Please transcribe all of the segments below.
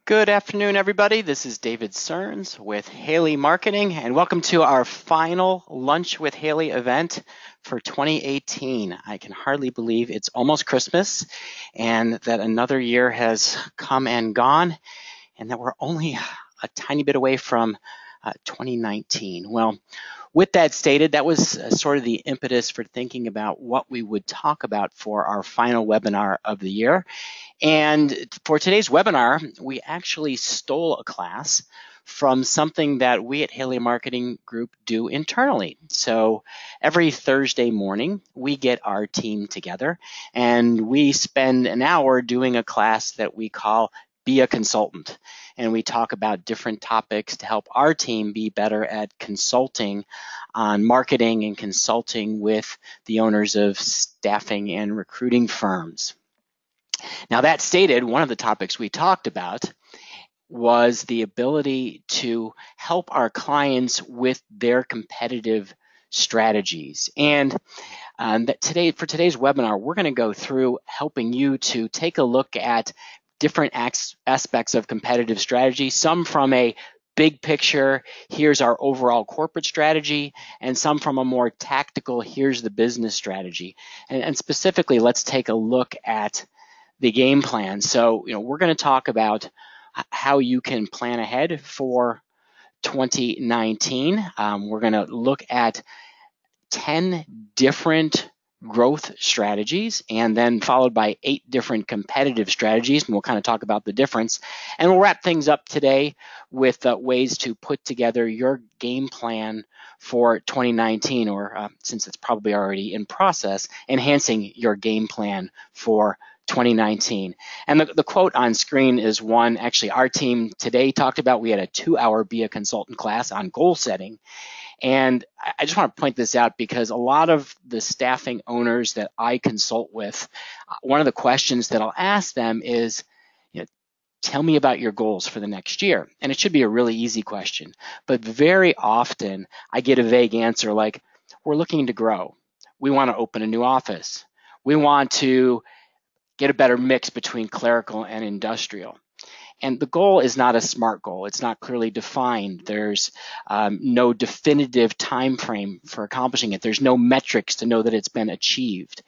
Good afternoon, everybody. This is David Stearns with Haley Marketing, and welcome to our final Lunch with Haley event for 2018. I can hardly believe it's almost Christmas and that another year has come and gone, and that we're only a tiny bit away from 2019. Well, with that stated, that was sort of the impetus for thinking about what we would talk about for our final webinar of the year. And for today's webinar, we actually stole a class from something that we at Haley Marketing Group do internally. So every Thursday morning, we get our team together and we spend an hour doing a class that we call Be a Consultant. And we talk about different topics to help our team be better at consulting on marketing and consulting with the owners of staffing and recruiting firms. Now, that stated, one of the topics we talked about was the ability to help our clients with their competitive strategies. And for today's webinar, we're going to go through helping you to take a look at different aspects of competitive strategy, some from a big picture, here's our overall corporate strategy, and some from a more tactical, here's the business strategy. And specifically, let's take a look at the game plan. So, we're going to talk about how you can plan ahead for 2019. We're going to look at 10 different growth strategies, and then followed by 8 different competitive strategies, and we'll kind of talk about the difference. And we'll wrap things up today with ways to put together your game plan for 2019, or since it's probably already in process, enhancing your game plan for 2019. And the quote on screen is one actually our team today talked about. We had a 2-hour Be a Consultant class on goal setting. And I just want to point this out because a lot of the staffing owners that I consult with, one of the questions that I'll ask them is, tell me about your goals for the next year. And it should be a really easy question. But very often I get a vague answer like, we're looking to grow. We want to open a new office. We want to get a better mix between clerical and industrial. And the goal is not a SMART goal. It's not clearly defined. There's no definitive time frame for accomplishing it. There's no metrics to know that it's been achieved.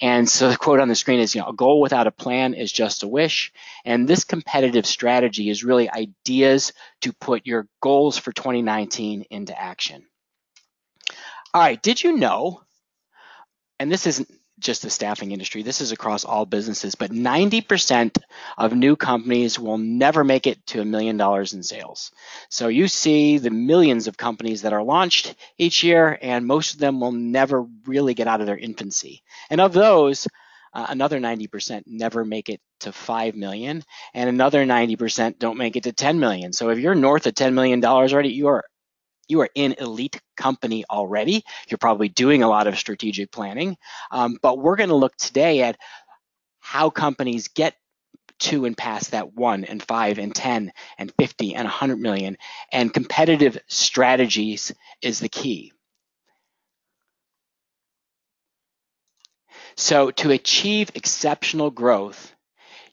And so the quote on the screen is, a goal without a plan is just a wish. And this competitive strategy is really ideas to put your goals for 2019 into action. All right, did you know, and this isn't just the staffing industry, this is across all businesses, but 90% of new companies will never make it to $1 million in sales. So you see the millions of companies that are launched each year, and most of them will never really get out of their infancy. And of those, another 90% never make it to 5 million, and another 90% don't make it to 10 million. So if you're north of $10 million already, you are in elite company already. You're probably doing a lot of strategic planning, but we're going to look today at how companies get to and past that 1 and 5 and 10 and 50 and 100 million, and competitive strategies is the key. So to achieve exceptional growth,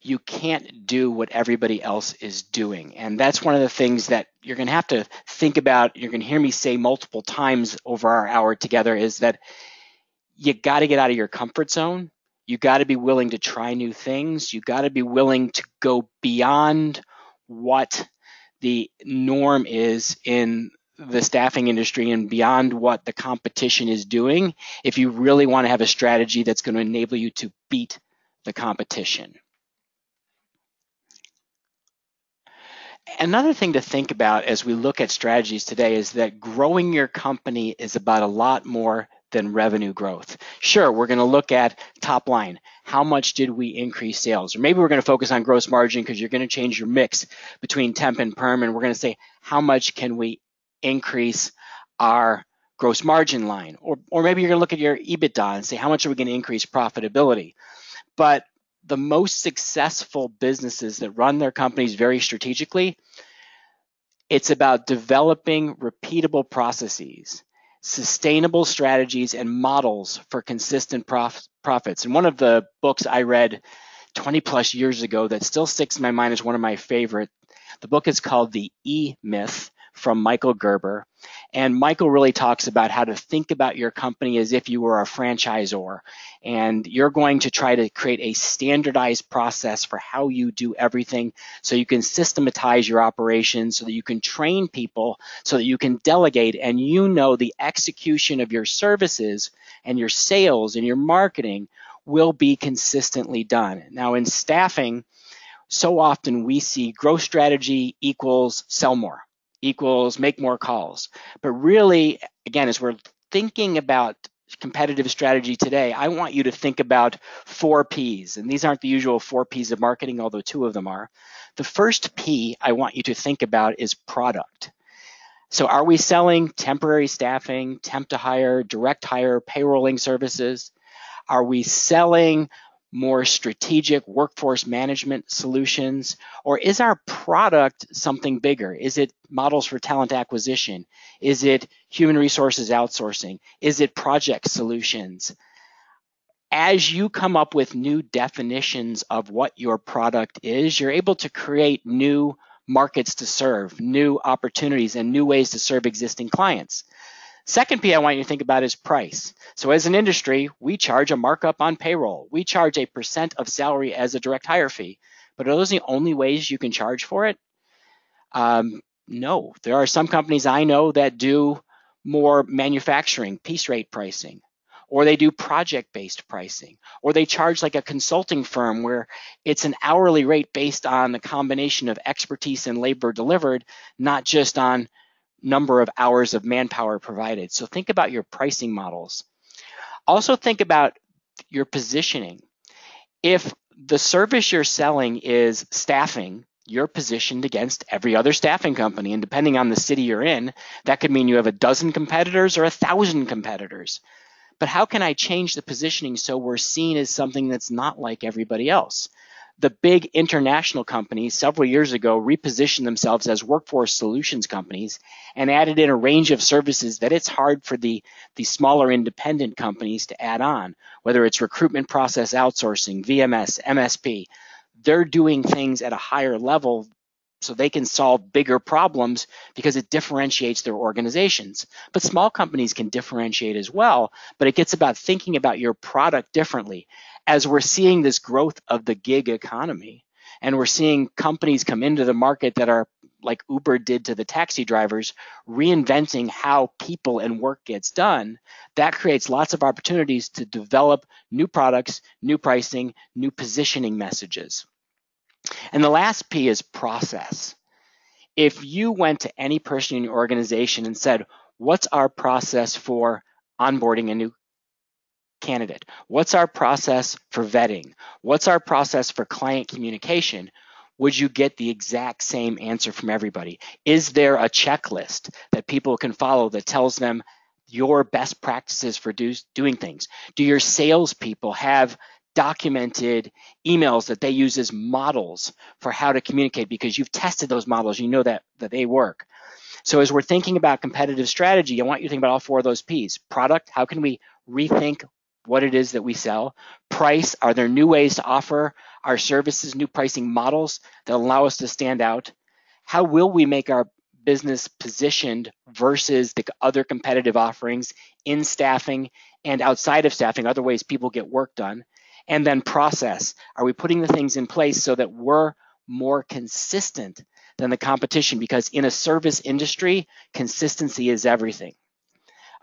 you can't do what everybody else is doing. And that's one of the things that you're going to have to think about. You're going to hear me say multiple times over our hour together is that you got to get out of your comfort zone. You got to be willing to try new things. You got to be willing to go beyond what the norm is in the staffing industry and beyond what the competition is doing if you really want to have a strategy that's going to enable you to beat the competition. Another thing to think about as we look at strategies today is that growing your company is about a lot more than revenue growth. Sure, we're going to look at top line. How much did we increase sales? Or maybe we're going to focus on gross margin because you're going to change your mix between temp and perm, and we're going to say, how much can we increase our gross margin line? Or maybe you're going to look at your EBITDA and say, how much are we going to increase profitability? But the most successful businesses that run their companies very strategically, it's about developing repeatable processes, sustainable strategies, and models for consistent profits. And one of the books I read 20 plus years ago that still sticks in my mind as one of my favorite The book is called The E-Myth from Michael Gerber. And Michael really talks about how to think about your company as if you were a franchisor. And you're going to try to create a standardized process for how you do everything so you can systematize your operations, so that you can train people, so that you can delegate, and you know the execution of your services and your sales and your marketing will be consistently done. Now, in staffing, so often we see growth strategy equals sell more, equals make more calls. But really, again, as we're thinking about competitive strategy today, I want you to think about 4 Ps. And these aren't the usual 4 Ps of marketing, although 2 of them are. The first P I want you to think about is product. So are we selling temporary staffing, temp to hire, direct hire, payrolling services? Are we selling more strategic workforce management solutions? Or is our product something bigger? Is it models for talent acquisition? Is it human resources outsourcing? Is it project solutions? As you come up with new definitions of what your product is, you're able to create new markets to serve, new opportunities, and new ways to serve existing clients. Second P I want you to think about is price. So as an industry, we charge a markup on payroll. We charge a % of salary as a direct hire fee. But are those the only ways you can charge for it? No. There are some companies I know that do more manufacturing, piece rate pricing, or they do project-based pricing, or they charge like a consulting firm where it's an hourly rate based on the combination of expertise and labor delivered, not just on number of hours of manpower provided. So think about your pricing models. Also think about your positioning. If the service you're selling is staffing, you're positioned against every other staffing company. And depending on the city you're in, that could mean you have a dozen competitors or 1,000 competitors. But how can I change the positioning so we're seen as something that's not like everybody else? The big international companies several years ago repositioned themselves as workforce solutions companies and added in a range of services that it's hard for the smaller independent companies to add on, whether it's recruitment process outsourcing, VMS, MSP. They're doing things at a higher level so they can solve bigger problems because it differentiates their organizations. But small companies can differentiate as well, but it gets about thinking about your product differently. As we're seeing this growth of the gig economy, and we're seeing companies come into the market that are like Uber did to the taxi drivers, reinventing how people and work gets done, that creates lots of opportunities to develop new products, new pricing, new positioning messages. And the last P is process. If you went to any person in your organization and said, what's our process for onboarding a new candidate? What's our process for vetting? What's our process for client communication? Would you get the exact same answer from everybody? Is there a checklist that people can follow that tells them your best practices for doing things? Do your salespeople have documented emails that they use as models for how to communicate because you've tested those models, you know that they work? So as we're thinking about competitive strategy, I want you to think about all 4 of those P's. Product, how can we rethink what it is that we sell? Price, are there new ways to offer our services, new pricing models that allow us to stand out? How will we make our business positioned versus the other competitive offerings in staffing and outside of staffing, other ways people get work done? And then process, are we putting the things in place so that we're more consistent than the competition? Because in a service industry, consistency is everything.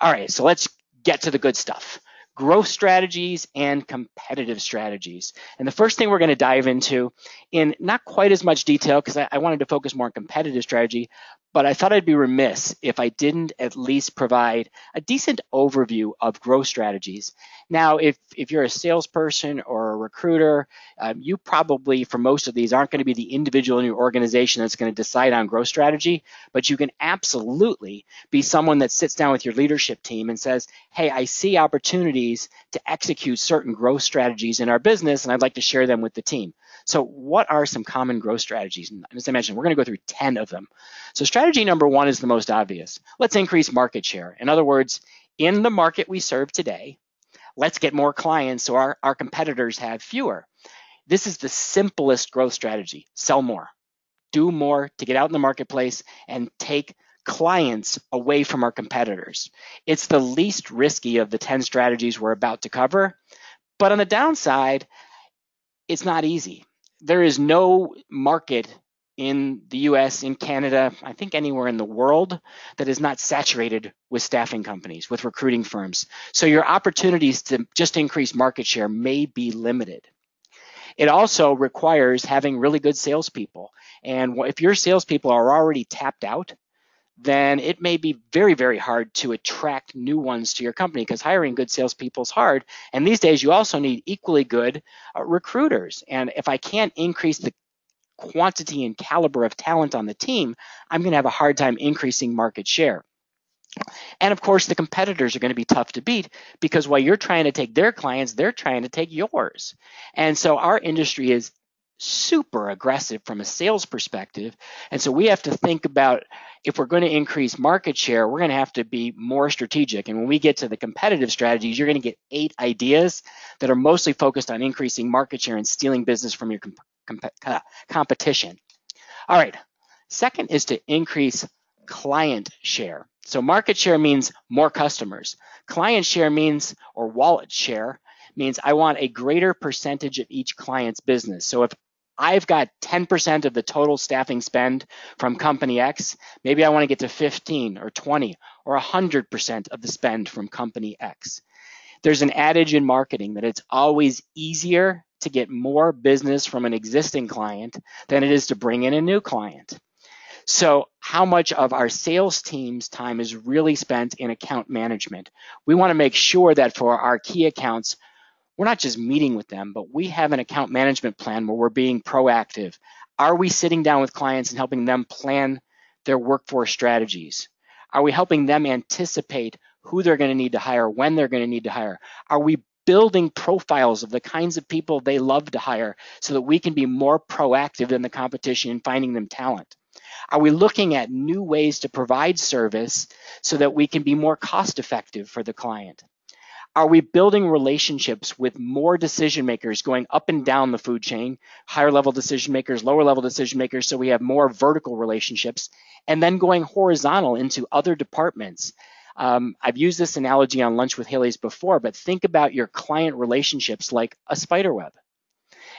All right, so let's get to the good stuff. Growth strategies and competitive strategies. And the first thing we're going to dive into in not quite as much detail because I wanted to focus more on competitive strategy, but I thought I'd be remiss if I didn't at least provide a decent overview of growth strategies. Now, if you're a salesperson or a recruiter, you probably, for most of these, aren't going to be the individual in your organization that's going to decide on growth strategy, but you can absolutely be someone that sits down with your leadership team and says, hey, I see opportunities to execute certain growth strategies in our business, and I'd like to share them with the team. So what are some common growth strategies? And as I mentioned, we're going to go through 10 of them. So strategy number 1 is the most obvious. Let's increase market share. In other words, in the market we serve today, let's get more clients so our competitors have fewer. This is the simplest growth strategy. Sell more. do more, to get out in the marketplace and take clients away from our competitors. It's the least risky of the 10 strategies we're about to cover. But on the downside, it's not easy. There is no market in the US, in Canada, I think anywhere in the world that is not saturated with staffing companies, with recruiting firms. So your opportunities to just increase market share may be limited. It also requires having really good salespeople. And if your salespeople are already tapped out, then it may be very, very hard to attract new ones to your company, because hiring good salespeople is hard. And these days, you also need equally good recruiters. And if I can't increase the quantity and caliber of talent on the team, I'm going to have a hard time increasing market share. And of course, the competitors are going to be tough to beat, because while you're trying to take their clients, they're trying to take yours. And so our industry is super aggressive from a sales perspective. And so we have to think about, if we're going to increase market share, we're going to have to be more strategic. And when we get to the competitive strategies, you're going to get 8 ideas that are mostly focused on increasing market share and stealing business from your competition. All right. Second is to increase client share. So market share means more customers. Client share means, or wallet share, means I want a greater percentage of each client's business. So if I've got 10% of the total staffing spend from company X, maybe I want to get to 15 or 20 or 100% of the spend from company X. There's an adage in marketing that it's always easier to get more business from an existing client than it is to bring in a new client. So how much of our sales team's time is really spent in account management? We want to make sure that for our key accounts, we're not just meeting with them, but we have an account management plan where we're being proactive. Are we sitting down with clients and helping them plan their workforce strategies? Are we helping them anticipate who they're going to need to hire, when they're going to need to hire? Are we building profiles of the kinds of people they love to hire so that we can be more proactive than the competition in finding them talent? Are we looking at new ways to provide service so that we can be more cost effective for the client? Are we building relationships with more decision makers going up and down the food chain, higher level decision makers, lower level decision makers, so we have more vertical relationships, and then going horizontal into other departments? I've used this analogy on Lunch with Haley's before, but think about your client relationships like a spider web.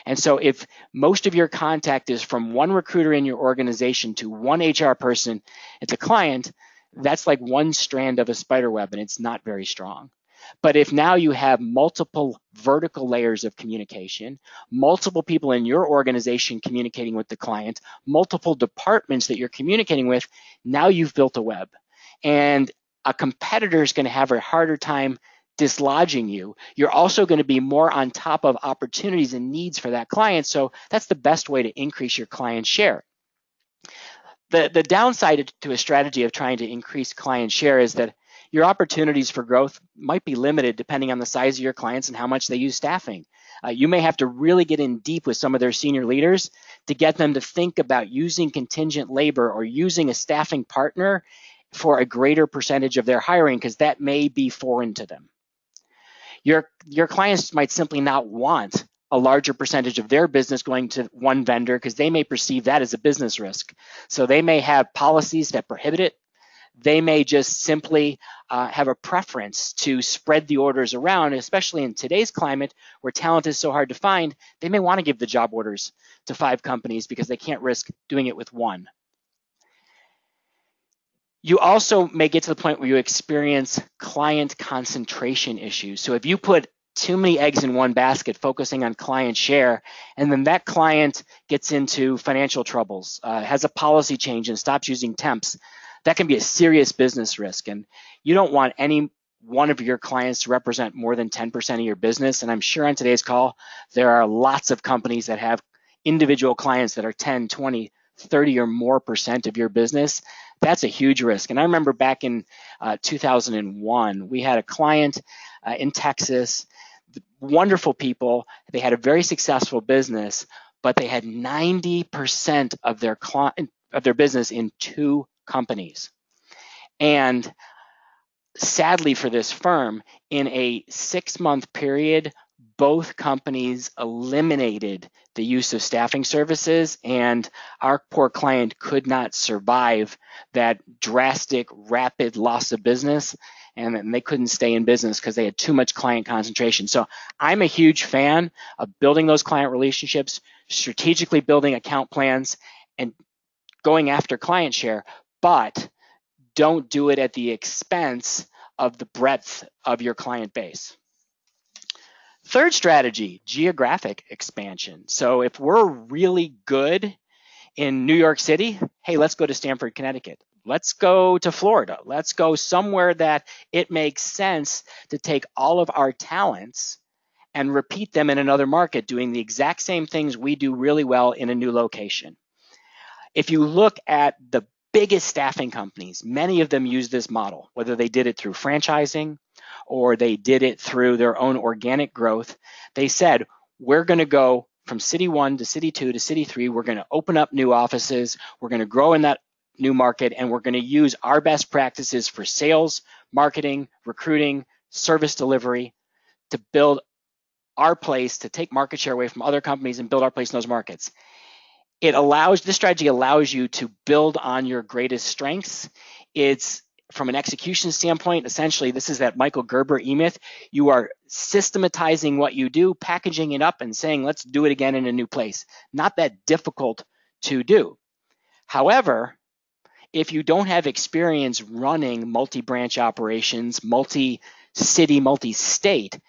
And so if most of your contact is from one recruiter in your organization to one HR person, it's a client, that's like one strand of a spider web, and it's not very strong. But if now you have multiple vertical layers of communication, multiple people in your organization communicating with the client, multiple departments that you're communicating with, now you've built a web. And a competitor is going to have a harder time dislodging you. You're also going to be more on top of opportunities and needs for that client. So that's the best way to increase your client share. The downside to a strategy of trying to increase client share is that your opportunities for growth might be limited depending on the size of your clients and how much they use staffing. You may have to really get in deep with some of their senior leaders to get them to think about using contingent labor or using a staffing partner for a greater percentage of their hiring, because that may be foreign to them. Your clients might simply not want a larger percentage of their business going to one vendor because they may perceive that as a business risk. So they may have policies that prohibit it. They may just simply have a preference to spread the orders around, especially in today's climate where talent is so hard to find. They may want to give the job orders to 5 companies because they can't risk doing it with one. You also may get to the point where you experience client concentration issues. So if you put too many eggs in one basket focusing on client share, and then that client gets into financial troubles, has a policy change and stops using temps, that can be a serious business risk. And you don't want any one of your clients to represent more than 10% of your business. And I'm sure on today's call, there are lots of companies that have individual clients that are 10, 20, 30 or more percent of your business. That's a huge risk. And I remember back in 2001, we had a client in Texas, wonderful people. They had a very successful business, but they had 90% of their business in 2 companies. And sadly for this firm, in a 6-month period, both companies eliminated the use of staffing services, and our poor client could not survive that drastic, rapid loss of business, and then they couldn't stay in business because they had too much client concentration. So I'm a huge fan of building those client relationships, strategically building account plans, and going after client share, but don't do it at the expense of the breadth of your client base. Third strategy, geographic expansion. So if we're really good in New York City, hey, let's go to Stamford, Connecticut. Let's go to Florida. Let's go somewhere that it makes sense to take all of our talents and repeat them in another market, doing the exact same things we do really well in a new location. If you look at the biggest staffing companies, many of them use this model, whether they did it through franchising or they did it through their own organic growth. They said, we're going to go from city 1 to city 2 to city 3. We're going to open up new offices. We're going to grow in that new market, and we're going to use our best practices for sales, marketing, recruiting, service delivery to build our place, to take market share away from other companies and build our place in those markets. This strategy allows you to build on your greatest strengths. It's from an execution standpoint, essentially, this is that Michael Gerber E-Myth. You are systematizing what you do, packaging it up, and saying, let's do it again in a new place. Not that difficult to do. However, if you don't have experience running multi-branch operations, multi-city, multi-state,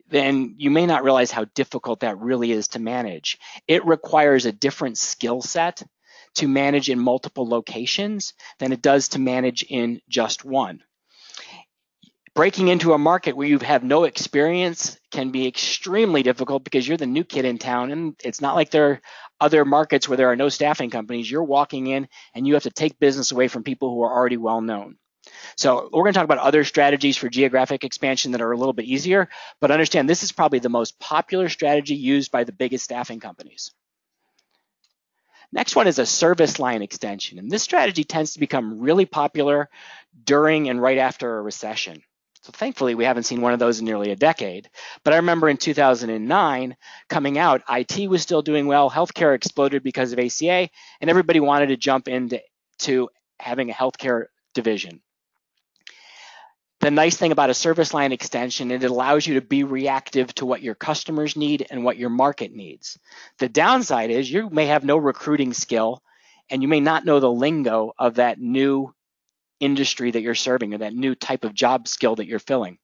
then you may not realize how difficult that really is to manage. It requires a different skill set to manage in multiple locations than it does to manage in just one. Breaking into a market where you have no experience can be extremely difficult because you're the new kid in town, and it's not like there are other markets where there are no staffing companies. You're walking in and you have to take business away from people who are already well known. So we're going to talk about other strategies for geographic expansion that are a little bit easier, but understand this is probably the most popular strategy used by the biggest staffing companies. Next one is a service line extension, and this strategy tends to become really popular during and right after a recession. So thankfully, we haven't seen one of those in nearly a decade. But I remember in 2009, coming out, IT was still doing well, healthcare exploded because of ACA, and everybody wanted to jump into having a healthcare division. The nice thing about a service line extension, it allows you to be reactive to what your customers need and what your market needs. The downside is you may have no recruiting skill and you may not know the lingo of that new industry that you're serving or that new type of job skill that you're filling.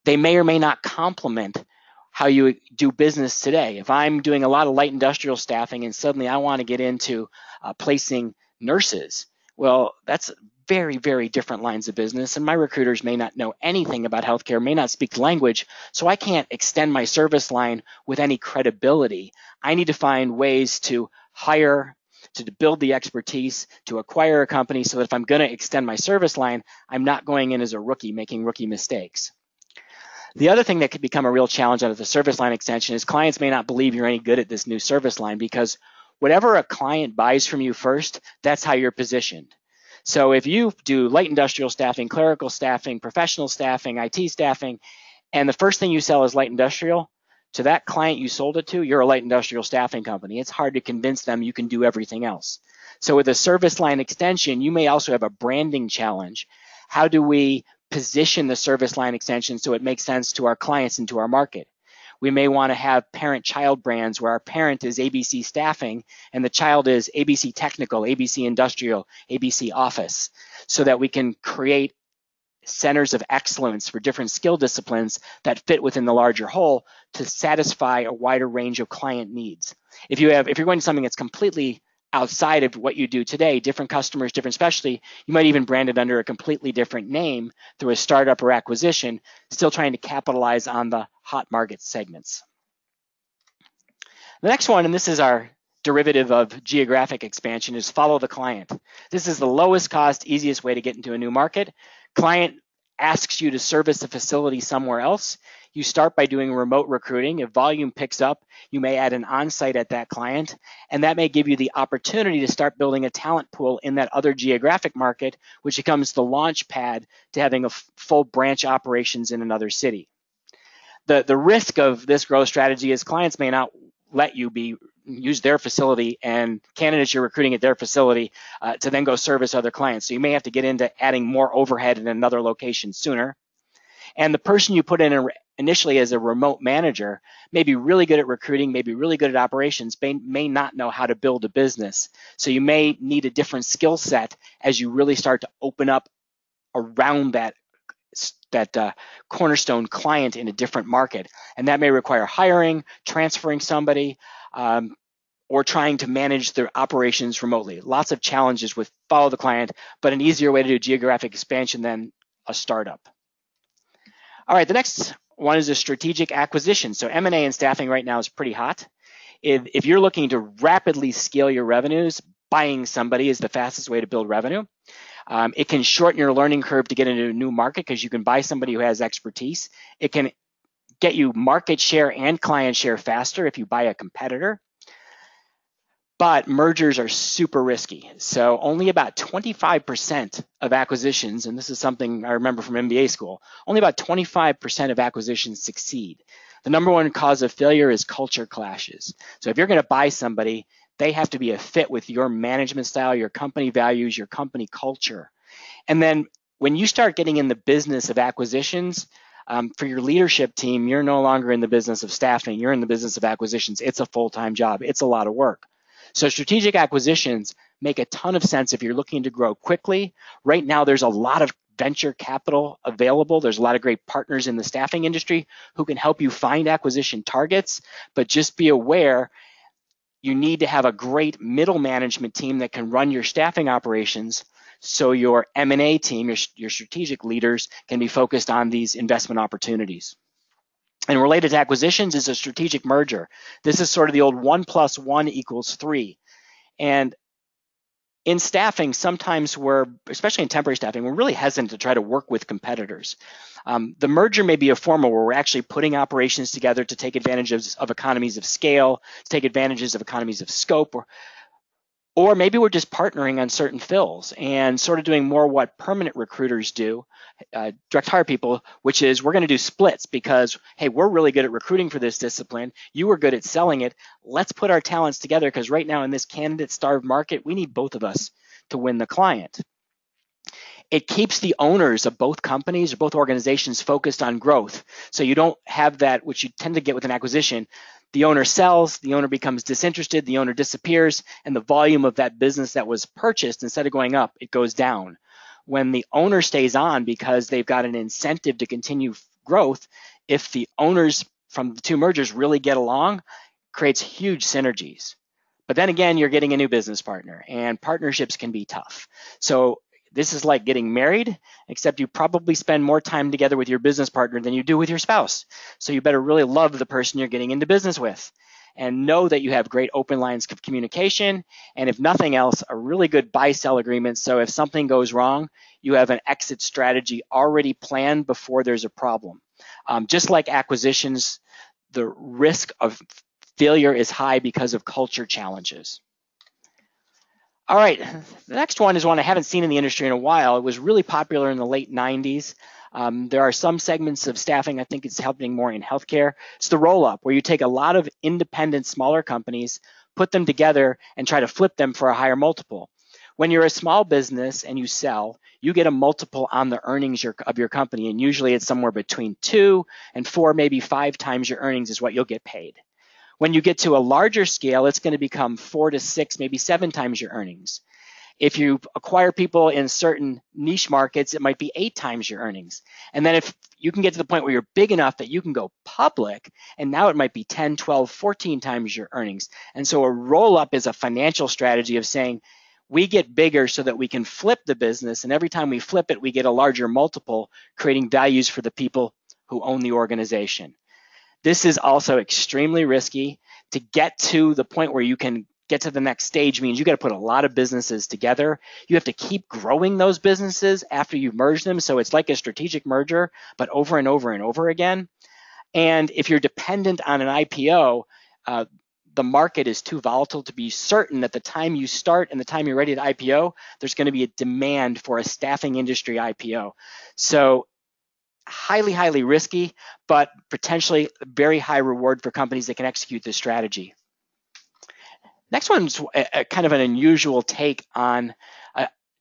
They may or may not complement how you do business today. If I'm doing a lot of light industrial staffing and suddenly I want to get into placing nurses, well, that's very, very different lines of business, and my recruiters may not know anything about healthcare, may not speak the language, so I can't extend my service line with any credibility. I need to find ways to hire, to build the expertise, to acquire a company so that if I'm going to extend my service line, I'm not going in as a rookie making rookie mistakes. The other thing that could become a real challenge out of the service line extension is clients may not believe you're any good at this new service line because whatever a client buys from you first, that's how you're positioned. So if you do light industrial staffing, clerical staffing, professional staffing, IT staffing, and the first thing you sell is light industrial, to that client you sold it to, you're a light industrial staffing company. It's hard to convince them you can do everything else. So with a service line extension, you may also have a branding challenge. How do we position the service line extension so it makes sense to our clients and to our market? We may want to have parent-child brands where our parent is ABC Staffing and the child is ABC Technical, ABC Industrial, ABC Office, so that we can create centers of excellence for different skill disciplines that fit within the larger whole to satisfy a wider range of client needs. If you're going to something that's completely outside of what you do today, different customers, different specialty, you might even brand it under a completely different name through a startup or acquisition, still trying to capitalize on the hot market segments. The next one, and this is our derivative of geographic expansion, is follow the client. This is the lowest cost, easiest way to get into a new market. Client asks you to service a facility somewhere else. You start by doing remote recruiting. If volume picks up, you may add an on-site at that client, and that may give you the opportunity to start building a talent pool in that other geographic market, which becomes the launch pad to having a full branch operations in another city. The risk of this growth strategy is clients may not let you use their facility and candidates you're recruiting at their facility to then go service other clients. So you may have to get into adding more overhead in another location sooner. And the person you put in initially as a remote manager may be really good at recruiting, may be really good at operations, may not know how to build a business. So you may need a different skill set as you really start to open up around that cornerstone client in a different market. And that may require hiring, transferring somebody, or trying to manage their operations remotely. Lots of challenges with follow the client, but an easier way to do geographic expansion than a startup. All right, the next one is a strategic acquisition. So M&A and staffing right now is pretty hot. If you're looking to rapidly scale your revenues, buying somebody is the fastest way to build revenue. It can shorten your learning curve to get into a new market because you can buy somebody who has expertise. It can get you market share and client share faster if you buy a competitor. But mergers are super risky. So only about 25% of acquisitions, and this is something I remember from MBA school, only about 25% of acquisitions succeed. The number one cause of failure is culture clashes. So if you're going to buy somebody, they have to be a fit with your management style, your company values, your company culture. And then when you start getting in the business of acquisitions, for your leadership team, you're no longer in the business of staffing. You're in the business of acquisitions. It's a full-time job. It's a lot of work. So strategic acquisitions make a ton of sense if you're looking to grow quickly. Right now, there's a lot of venture capital available. There's a lot of great partners in the staffing industry who can help you find acquisition targets, but just be aware you need to have a great middle management team that can run your staffing operations so your M&A team, your strategic leaders, can be focused on these investment opportunities. And related to acquisitions is a strategic merger. This is sort of the old 1 + 1 = 3. And in staffing, sometimes especially in temporary staffing, we're really hesitant to try to work with competitors. The merger may be a form where we're actually putting operations together to take advantage of economies of scale, to take advantages of economies of scope, or maybe we're just partnering on certain fills and sort of doing more what permanent recruiters do, direct hire people, which is we're going to do splits because, hey, we're really good at recruiting for this discipline. You are good at selling it. Let's put our talents together because right now in this candidate-starved market, we need both of us to win the client. It keeps the owners of both companies or both organizations focused on growth. So you don't have that, which you tend to get with an acquisition. The owner sells, the owner becomes disinterested, the owner disappears, and the volume of that business that was purchased, instead of going up, it goes down. When the owner stays on because they've got an incentive to continue growth, if the owners from the two mergers really get along, creates huge synergies. But then again, you're getting a new business partner, and partnerships can be tough. So this is like getting married, except you probably spend more time together with your business partner than you do with your spouse. So you better really love the person you're getting into business with and know that you have great open lines of communication. And if nothing else, a really good buy-sell agreement. So if something goes wrong, you have an exit strategy already planned before there's a problem. Just like acquisitions, the risk of failure is high because of culture challenges. All right, the next one is one I haven't seen in the industry in a while. It was really popular in the late 90s. There are some segments of staffing, I think it's happening more in healthcare. It's the roll-up, where you take a lot of independent, smaller companies, put them together, and try to flip them for a higher multiple. When you're a small business and you sell, you get a multiple on the earnings of your company, and usually it's somewhere between 2 and 4, maybe 5 times your earnings is what you'll get paid. When you get to a larger scale, it's going to become 4 to 6, maybe 7 times your earnings. If you acquire people in certain niche markets, it might be 8 times your earnings. And then if you can get to the point where you're big enough that you can go public, and now it might be 10, 12, 14 times your earnings. And so a roll-up is a financial strategy of saying, we get bigger so that we can flip the business, and every time we flip it, we get a larger multiple, creating values for the people who own the organization. This is also extremely risky. To get to the point where you can get to the next stage means you got to put a lot of businesses together. You have to keep growing those businesses after you merge them. So it's like a strategic merger, but over and over and over again. And if you're dependent on an IPO, the market is too volatile to be certain that the time you start and the time you're ready to IPO, there's going to be a demand for a staffing industry IPO. So highly, highly risky, but potentially very high reward for companies that can execute this strategy. Next one's a kind of an unusual take on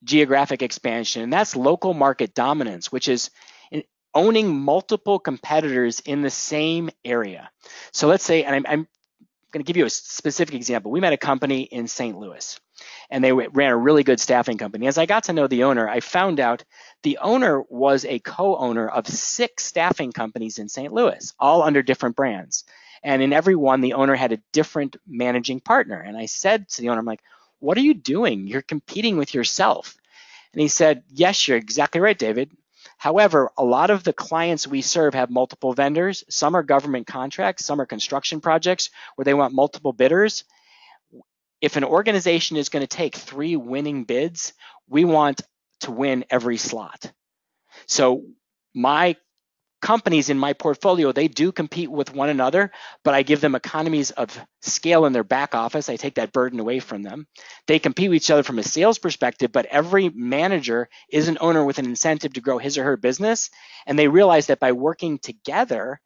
geographic expansion, and that's local market dominance, which is owning multiple competitors in the same area. So let's say, and I'm going to give you a specific example. We met a company in St. Louis, and they ran a really good staffing company. As I got to know the owner, I found out the owner was a co-owner of 6 staffing companies in St. Louis, all under different brands. And in every one, the owner had a different managing partner. And I said to the owner, I'm like, what are you doing? You're competing with yourself. And he said, yes, you're exactly right, David. However, a lot of the clients we serve have multiple vendors. Some are government contracts, some are construction projects where they want multiple bidders. If an organization is going to take 3 winning bids, we want to win every slot. So my companies in my portfolio, they do compete with one another, but I give them economies of scale in their back office. I take that burden away from them. They compete with each other from a sales perspective, but every manager is an owner with an incentive to grow his or her business. And they realize that by working together,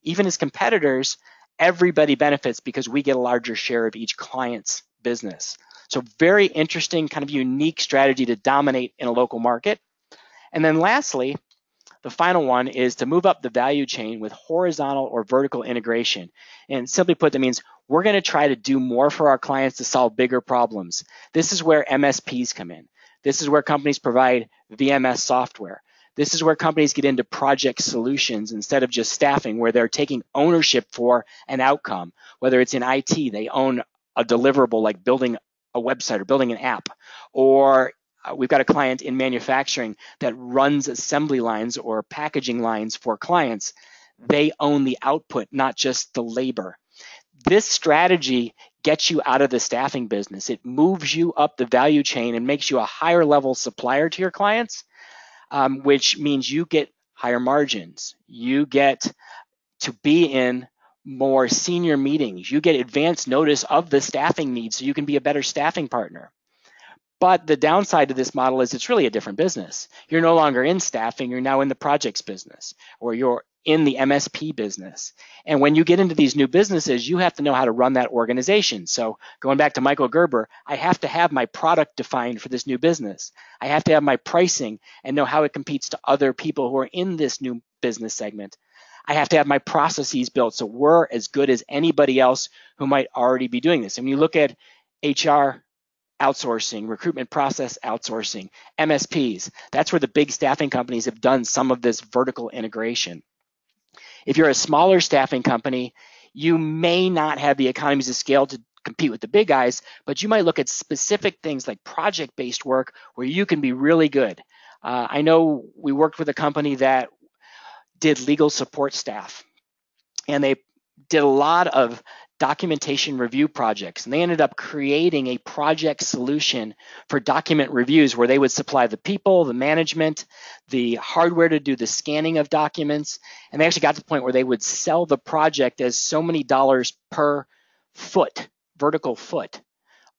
even as competitors, everybody benefits because we get a larger share of each client's business. So very interesting, kind of unique strategy to dominate in a local market. And then lastly, the final one is to move up the value chain with horizontal or vertical integration. And simply put, that means we're going to try to do more for our clients to solve bigger problems. This is where MSPs come in. This is where companies provide VMS software. This is where companies get into project solutions instead of just staffing, where they're taking ownership for an outcome. Whether it's in IT, they own a deliverable like building a website or building an app, or we've got a client in manufacturing that runs assembly lines or packaging lines for clients. They own the output, not just the labor. This strategy gets you out of the staffing business. It moves you up the value chain and makes you a higher level supplier to your clients, which means you get higher margins. You get to be in more senior meetings. You get advance notice of the staffing needs so you can be a better staffing partner. But the downside to this model is it's really a different business. You're no longer in staffing, you're now in the projects business, or you're in the MSP business. And when you get into these new businesses, you have to know how to run that organization. So going back to Michael Gerber, I have to have my product defined for this new business. I have to have my pricing and know how it competes to other people who are in this new business segment. I have to have my processes built so we're as good as anybody else who might already be doing this. And when you look at HR outsourcing, recruitment process outsourcing, MSPs, that's where the big staffing companies have done some of this vertical integration. If you're a smaller staffing company, you may not have the economies of scale to compete with the big guys, but you might look at specific things like project-based work where you can be really good. I know we worked with a company that did legal support staff, and they did a lot of documentation review projects, and they ended up creating a project solution for document reviews where they would supply the people, the management, the hardware to do the scanning of documents, and they actually got to the point where they would sell the project as so many dollars per foot, vertical foot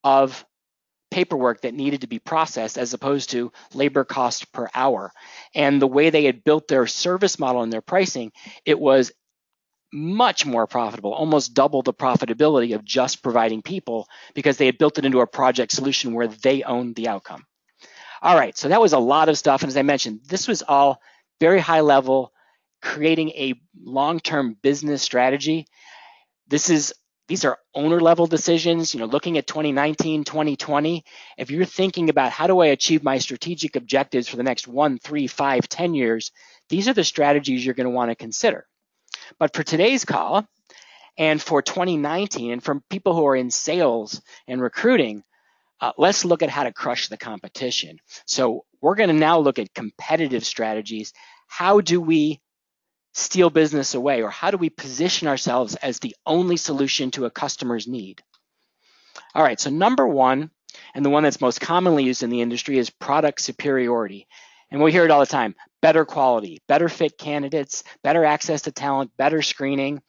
of paperwork that needed to be processed as opposed to labor cost per hour. And the way they had built their service model and their pricing, it was much more profitable, almost double the profitability of just providing people because they had built it into a project solution where they owned the outcome. All right, so that was a lot of stuff. And as I mentioned, this was all very high level, creating a long-term business strategy. These are owner level decisions, looking at 2019, 2020. If you're thinking about how do I achieve my strategic objectives for the next 1, 3, 5, 10 years, these are the strategies you're going to want to consider. But for today's call and for 2019 and from people who are in sales and recruiting, let's look at how to crush the competition. So we're going to now look at competitive strategies. How do we steal business away, or how do we position ourselves as the only solution to a customer's need? All right, so number one, and the one that's most commonly used in the industry, is product superiority. And we hear it all the time: better quality, better fit candidates, better access to talent, better screening.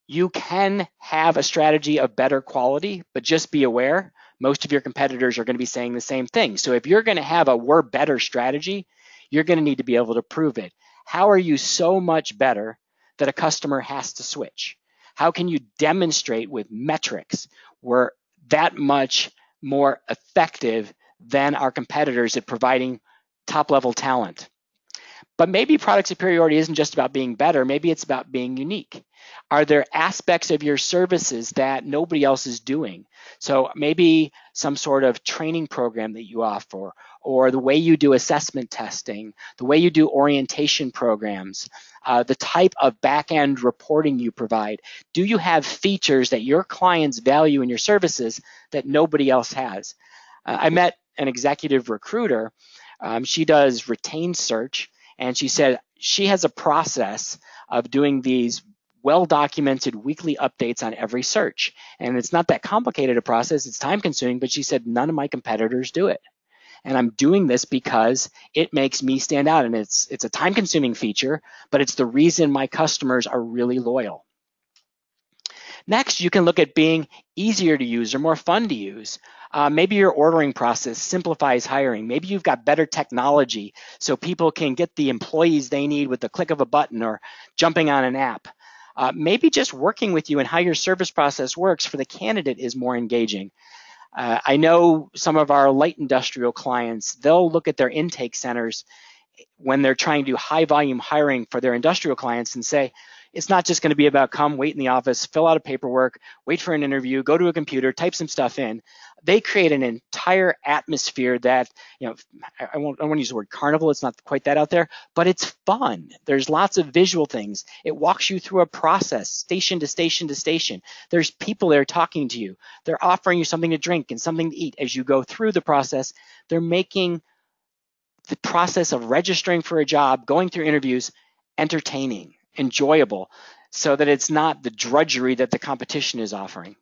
You can have a strategy of better quality, but just be aware, most of your competitors are going to be saying the same thing. So if you're going to have a we're better strategy, you're going to need to be able to prove it. How are you so much better that a customer has to switch? How can you demonstrate with metrics we're that much more effective than our competitors at providing top-level talent? But maybe product superiority isn't just about being better. Maybe it's about being unique. Are there aspects of your services that nobody else is doing? So maybe some sort of training program that you offer, or the way you do assessment testing, the way you do orientation programs, the type of back-end reporting you provide. Do you have features that your clients value in your services that nobody else has? I met an executive recruiter. She does retained search. And she said she has a process of doing these well-documented weekly updates on every search. And it's not that complicated a process. It's time-consuming, but she said none of my competitors do it. And I'm doing this because it makes me stand out. And it's a time-consuming feature, but it's the reason my customers are really loyal. Next, you can look at being easier to use or more fun to use. Maybe your ordering process simplifies hiring. Maybe you've got better technology so people can get the employees they need with the click of a button or jumping on an app. Maybe just working with you and how your service process works for the candidate is more engaging. I know some of our light industrial clients, they'll look at their intake centers when they're trying to do high volume hiring for their industrial clients and say, it's not just going to be about come, wait in the office, fill out a paperwork, wait for an interview, go to a computer, type some stuff in. They create an entire atmosphere that, I won't use the word carnival, it's not quite that out there, but it's fun. There's lots of visual things. It walks you through a process, station to station to station. There's people there talking to you. They're offering you something to drink and something to eat as you go through the process. They're making the process of registering for a job, going through interviews, entertaining, enjoyable, so that it's not the drudgery that the competition is offering.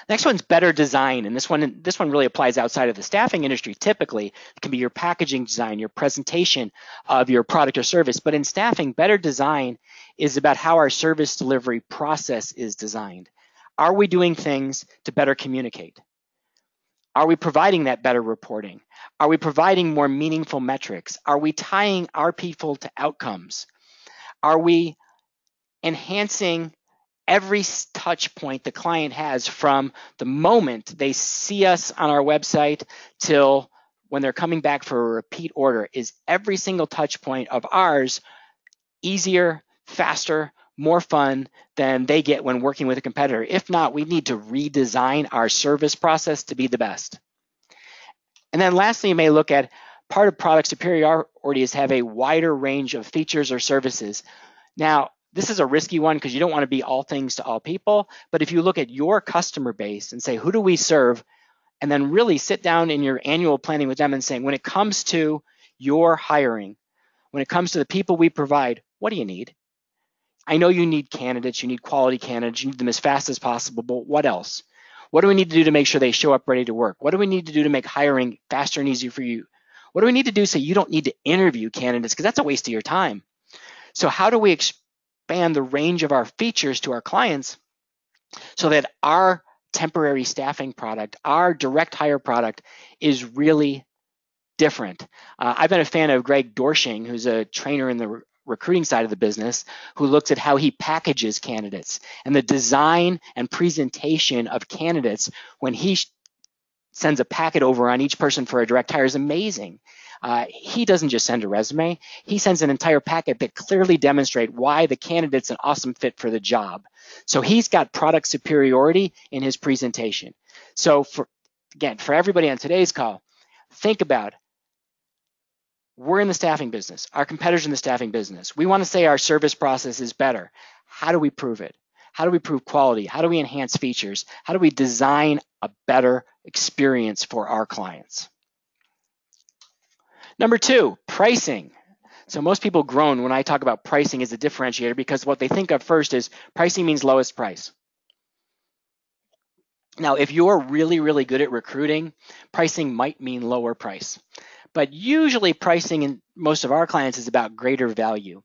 Next one's better design, and this one really applies outside of the staffing industry. Typically, it can be your packaging design, your presentation of your product or service, but in staffing, better design is about how our service delivery process is designed. Are we doing things to better communicate? Are we providing that better reporting? Are we providing more meaningful metrics? Are we tying our people to outcomes? Are we enhancing every touch point the client has from the moment they see us on our website till when they're coming back for a repeat order? Is every single touch point of ours easier, faster, more fun than they get when working with a competitor? If not, we need to redesign our service process to be the best. And then lastly, you may look at part of product superiority is have a wider range of features or services. Now, this is a risky one because you don't want to be all things to all people. But if you look at your customer base and say, who do we serve? And then really sit down in your annual planning with them and saying, when it comes to your hiring, when it comes to the people we provide, what do you need? I know you need candidates, you need quality candidates, you need them as fast as possible, but what else? What do we need to do to make sure they show up ready to work? What do we need to do to make hiring faster and easier for you? What do we need to do so you don't need to interview candidates, because that's a waste of your time? So how do we expand the range of our features to our clients so that our temporary staffing product, our direct hire product is really different? I've been a fan of Greg Dorshing, who's a trainer in the recruiting side of the business, who looks at how he packages candidates and the design and presentation of candidates when he sends a packet over on each person for a direct hire is amazing. He doesn't just send a resume, he sends an entire packet that clearly demonstrates why the candidate's an awesome fit for the job. So he's got product superiority in his presentation. So for everybody on today's call, think about, we're in the staffing business. Our competitors in the staffing business. We want to say our service process is better. How do we prove it? How do we prove quality? How do we enhance features? How do we design a better experience for our clients? Number two, pricing. So most people groan when I talk about pricing as a differentiator because what they think of first is pricing means lowest price. Now, if you're really, really good at recruiting, pricing might mean lower price. But usually pricing in most of our clients is about greater value.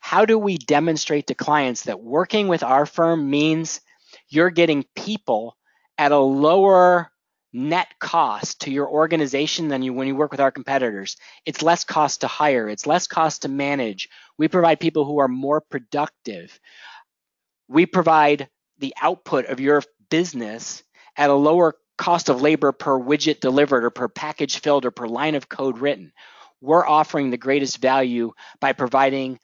How do we demonstrate to clients that working with our firm means you're getting people at a lower net cost to your organization than when you work with our competitors. It's less cost to hire. It's less cost to manage. We provide people who are more productive. We provide the output of your business at a lower cost of labor per widget delivered or per package filled or per line of code written. We're offering the greatest value by providing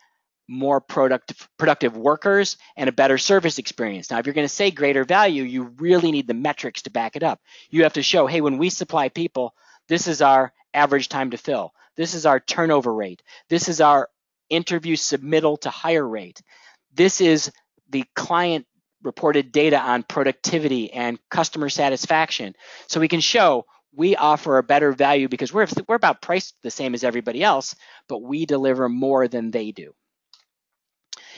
more productive workers and a better service experience. Now, if you're going to say greater value, you really need the metrics to back it up. You have to show, hey, when we supply people, this is our average time to fill. This is our turnover rate. This is our interview submittal to hire rate. This is the client reported data on productivity and customer satisfaction. So we can show we offer a better value because we're about priced the same as everybody else, but we deliver more than they do.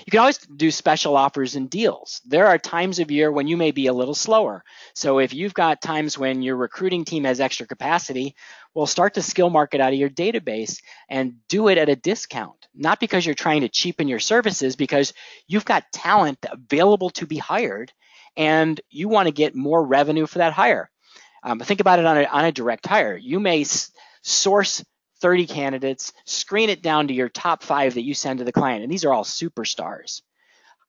You can always do special offers and deals. There are times of year when you may be a little slower. So if you've got times when your recruiting team has extra capacity, well, start to skill market out of your database and do it at a discount. Not because you're trying to cheapen your services, because you've got talent available to be hired and you want to get more revenue for that hire. Think about it on a direct hire. You may source 30 candidates, screen it down to your top 5 that you send to the client, and these are all superstars.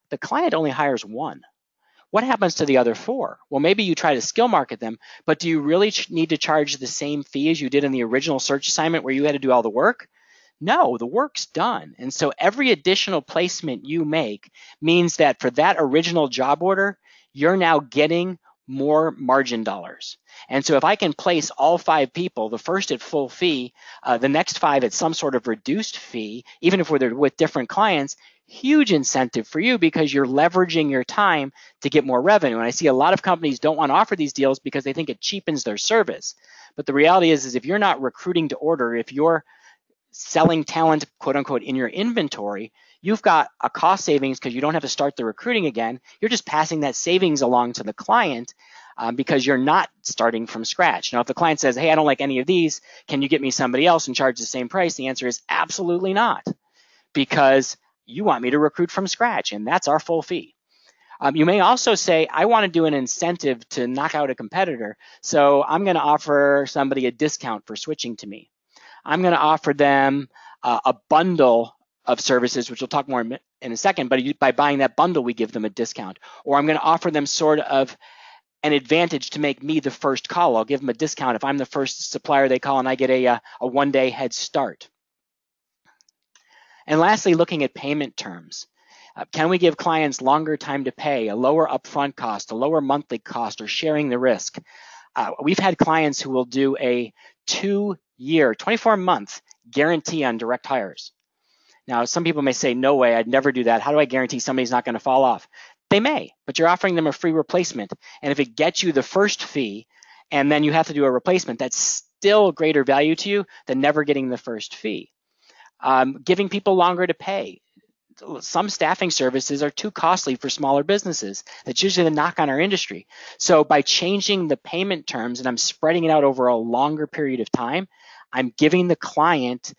The client only hires 1. What happens to the other 4? Well, maybe you try to skill market them, but do you really need to charge the same fee as you did in the original search assignment where you had to do all the work? No, the work's done. And so every additional placement you make means that for that original job order, you're now getting more margin dollars. And so if I can place all 5 people, the first at full fee, the next 5 at some sort of reduced fee, even if they're with different clients, huge incentive for you because you're leveraging your time to get more revenue. And I see a lot of companies don't want to offer these deals because they think it cheapens their service. But the reality is if you're not recruiting to order, if you're selling talent, quote unquote, in your inventory, you've got a cost savings because you don't have to start the recruiting again. You're just passing that savings along to the client because you're not starting from scratch. Now, if the client says, hey, I don't like any of these, can you get me somebody else and charge the same price? The answer is absolutely not, because you want me to recruit from scratch, and that's our full fee. You may also say, I want to do an incentive to knock out a competitor, so I'm going to offer somebody a discount for switching to me. I'm going to offer them a bundle of services, which we'll talk more in a second, but by buying that bundle, we give them a discount. Or I'm going to offer them sort of an advantage to make me the first call. I'll give them a discount if I'm the first supplier they call and I get a one-day head start. And lastly, looking at payment terms. Can we give clients longer time to pay, a lower upfront cost, a lower monthly cost, or sharing the risk? We've had clients who will do a 2-year, 24-month guarantee on direct hires. Now, some people may say, no way, I'd never do that. How do I guarantee somebody's not going to fall off? They may, but you're offering them a free replacement. And if it gets you the first fee and then you have to do a replacement, that's still greater value to you than never getting the first fee. Giving people longer to pay. Some staffing services are too costly for smaller businesses. That's usually the knock on our industry. So by changing the payment terms and I'm spreading it out over a longer period of time, I'm giving the client,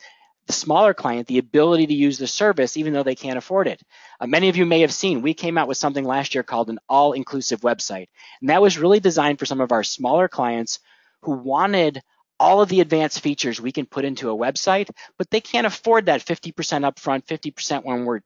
the smaller client, the ability to use the service even though they can't afford it. Many of you may have seen, we came out with something last year called an all-inclusive website. And that was really designed for some of our smaller clients who wanted all of the advanced features we can put into a website, but they can't afford that 50% upfront, 50% when we're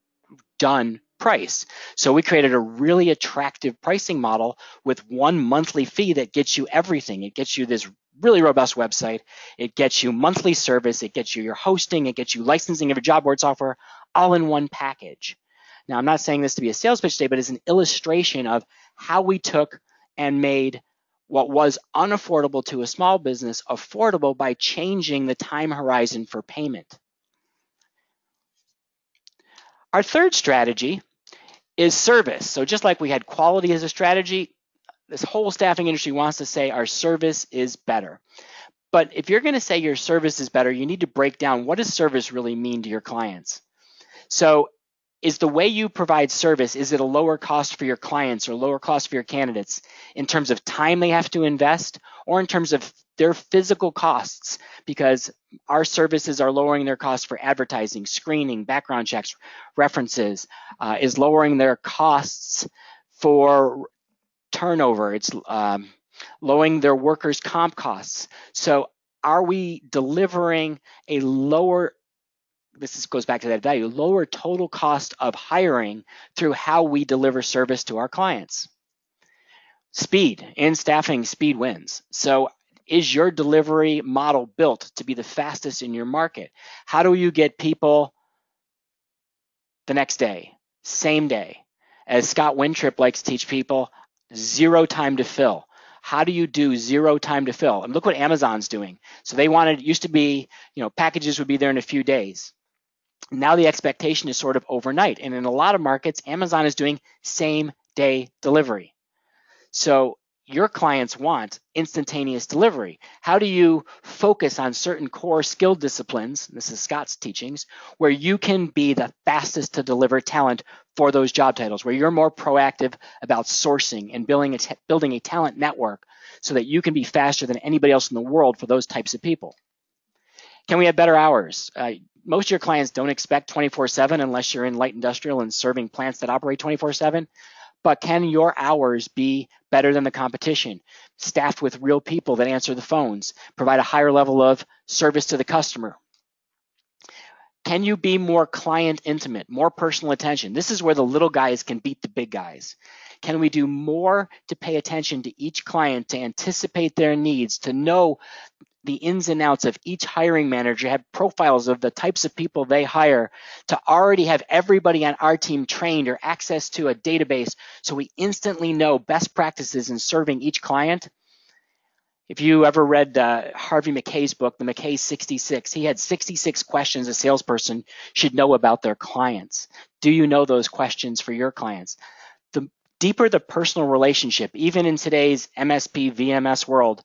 done price. So we created a really attractive pricing model with one monthly fee that gets you everything. It gets you this really robust website. It gets you monthly service. It gets you your hosting. It gets you licensing of your job board software all in one package. Now, I'm not saying this to be a sales pitch today, but it's an illustration of how we took and made what was unaffordable to a small business affordable by changing the time horizon for payment. Our third strategy is service. So just like we had quality as a strategy, this whole staffing industry wants to say our service is better. But if you're going to say your service is better, you need to break down what does service really mean to your clients. So is the way you provide service, is it a lower cost for your clients or lower cost for your candidates in terms of time they have to invest or in terms of their physical costs? Because our services are lowering their costs for advertising, screening, background checks, references, is lowering their costs for turnover. It's lowering their workers' comp costs. So are we delivering a lower, goes back to that value, lower total cost of hiring through how we deliver service to our clients? Speed. In staffing, speed wins. So is your delivery model built to be the fastest in your market? How do you get people the next day, same day? As Scott Wintrip likes to teach people, zero time to fill. How do you do zero time to fill? And look what Amazon's doing. So they wanted, it used to be, packages would be there in a few days. Now the expectation is sort of overnight. And in a lot of markets, Amazon is doing same day delivery. So your clients want instantaneous delivery. How do you focus on certain core skill disciplines, this is Scott's teachings, where you can be the fastest to deliver talent for those job titles, where you're more proactive about sourcing and building a talent network so that you can be faster than anybody else in the world for those types of people? Can we have better hours? Most of your clients don't expect 24/7 unless you're in light industrial and serving plants that operate 24/7. But can your hours be better than the competition? Staffed with real people that answer the phones, provide a higher level of service to the customer. Can you be more client intimate, more personal attention? This is where the little guys can beat the big guys. Can we do more to pay attention to each client, to anticipate their needs, to know the ins and outs of each hiring manager, have profiles of the types of people they hire, to already have everybody on our team trained or access to a database so we instantly know best practices in serving each client? If you ever read Harvey Mackay's book, the Mackay 66, he had 66 questions a salesperson should know about their clients. Do you know those questions for your clients? The deeper the personal relationship, even in today's MSP, VMS world,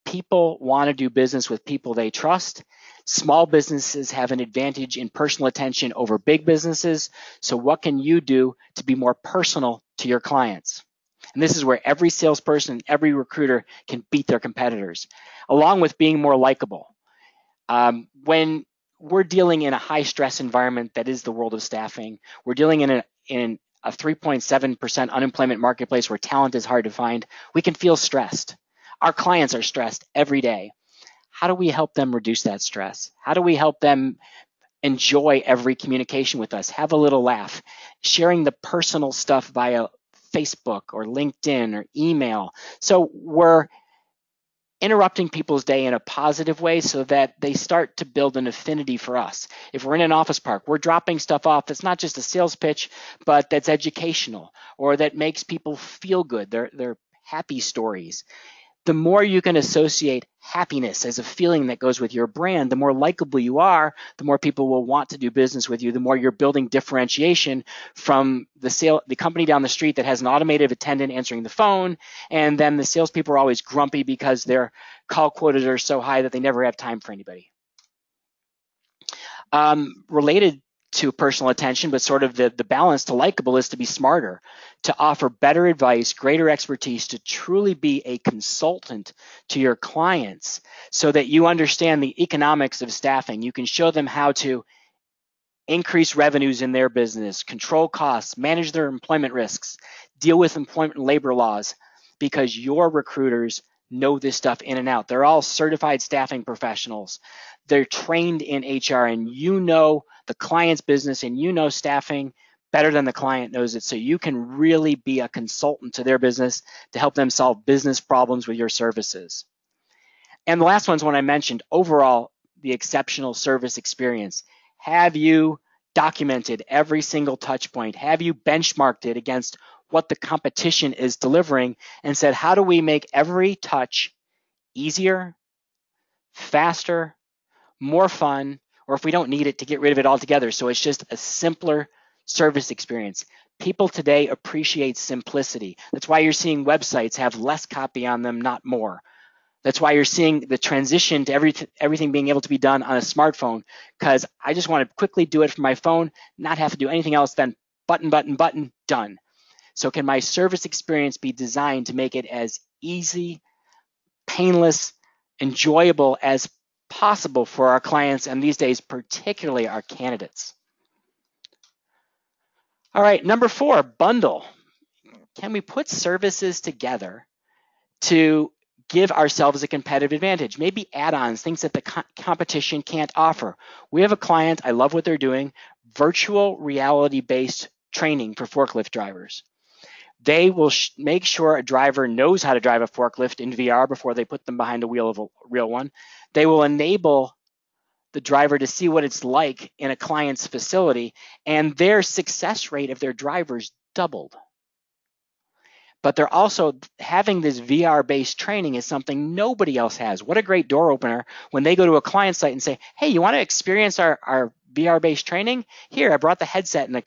people want to do business with people they trust. Small businesses have an advantage in personal attention over big businesses. So what can you do to be more personal to your clients? And this is where every salesperson, every recruiter can beat their competitors, along with being more likable. When we're dealing in a high stress environment that is the world of staffing, we're dealing in a 3.7% unemployment marketplace where talent is hard to find, we can feel stressed. Our clients are stressed every day. How do we help them reduce that stress? How do we help them enjoy every communication with us, have a little laugh, sharing the personal stuff via Facebook or LinkedIn or email? So we're interrupting people's day in a positive way so that they start to build an affinity for us. If we're in an office park, we're dropping stuff off that's not just a sales pitch, but that's educational or that makes people feel good. They're happy stories. The more you can associate happiness as a feeling that goes with your brand, the more likable you are, the more people will want to do business with you, the more you're building differentiation from the company down the street that has an automated attendant answering the phone, and then the salespeople are always grumpy because their call quotas are so high that they never have time for anybody. Related to personal attention, but sort of the balance to likable is to be smarter, to offer better advice, greater expertise, to truly be a consultant to your clients so that you understand the economics of staffing. You can show them how to increase revenues in their business, control costs, manage their employment risks, deal with employment and labor laws, because your recruiters know this stuff in and out. They're all certified staffing professionals. They're trained in HR, and you know the client's business and you know staffing better than the client knows it. So you can really be a consultant to their business to help them solve business problems with your services. And the last one's one I mentioned, overall, the exceptional service experience. Have you documented every single touch point? Have you benchmarked it against what the competition is delivering and said, how do we make every touch easier, faster, more fun, or if we don't need it, to get rid of it altogether so it's just a simpler service experience? People today appreciate simplicity. That's why you're seeing websites have less copy on them, not more. That's why you're seeing the transition to everything being able to be done on a smartphone, because I just want to quickly do it from my phone, not have to do anything else than button, button, button, done. So can my service experience be designed to make it as easy, painless, enjoyable as possible for our clients, and these days, particularly our candidates? All right, number 4, bundle. Can we put services together to give ourselves a competitive advantage. Maybe add-ons, things that the competition can't offer. We have a client, I love what they're doing, virtual reality-based training for forklift drivers. They will make sure a driver knows how to drive a forklift in VR before they put them behind the wheel of a real one. They will enable the driver to see what it's like in a client's facility, and their success rate of their drivers doubled. But they're also having this VR-based training is something nobody else has. What a great door opener when they go to a client site and say, hey, you want to experience our VR-based training? Here, I brought the headset and a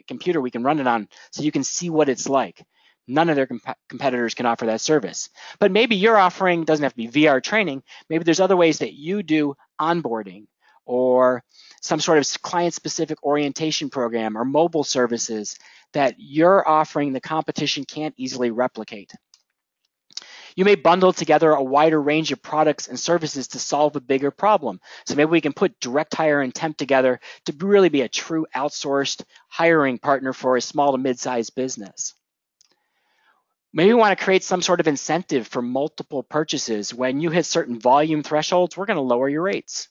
computer we can run it on so you can see what it's like. None of their competitors can offer that service. But maybe your offering doesn't have to be VR training. Maybe there's other ways that you do onboarding or some sort of client-specific orientation program or mobile services that you're offering the competition can't easily replicate. You may bundle together a wider range of products and services to solve a bigger problem. So maybe we can put direct hire and temp together to really be a true outsourced hiring partner for a small to mid-sized business. Maybe we want to create some sort of incentive for multiple purchases. When you hit certain volume thresholds, we're going to lower your rates.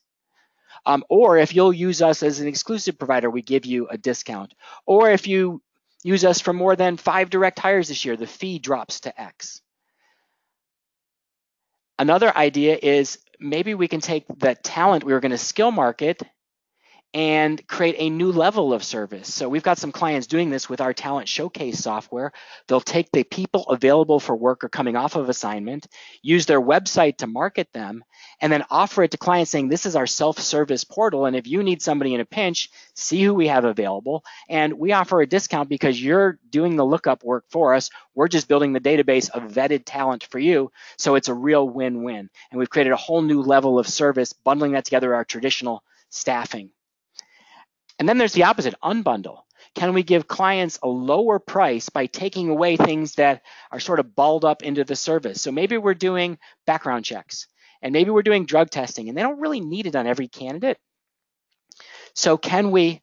Or if you'll use us as an exclusive provider, we give you a discount. Or if you use us for more than 5 direct hires this year, the fee drops to X. Another idea is maybe we can take the talent we were going to skill market and create a new level of service. So we've got some clients doing this with our talent showcase software. They'll take the people available for work or coming off of assignment, use their website to market them, and then offer it to clients saying, this is our self-service portal, and if you need somebody in a pinch, see who we have available, and we offer a discount because you're doing the lookup work for us. We're just building the database of vetted talent for you, so it's a real win-win. And we've created a whole new level of service, bundling that together with our traditional staffing. And then there's the opposite, unbundle. Can we give clients a lower price by taking away things that are sort of balled up into the service? So maybe we're doing background checks, and maybe we're doing drug testing, and they don't really need it on every candidate. So can we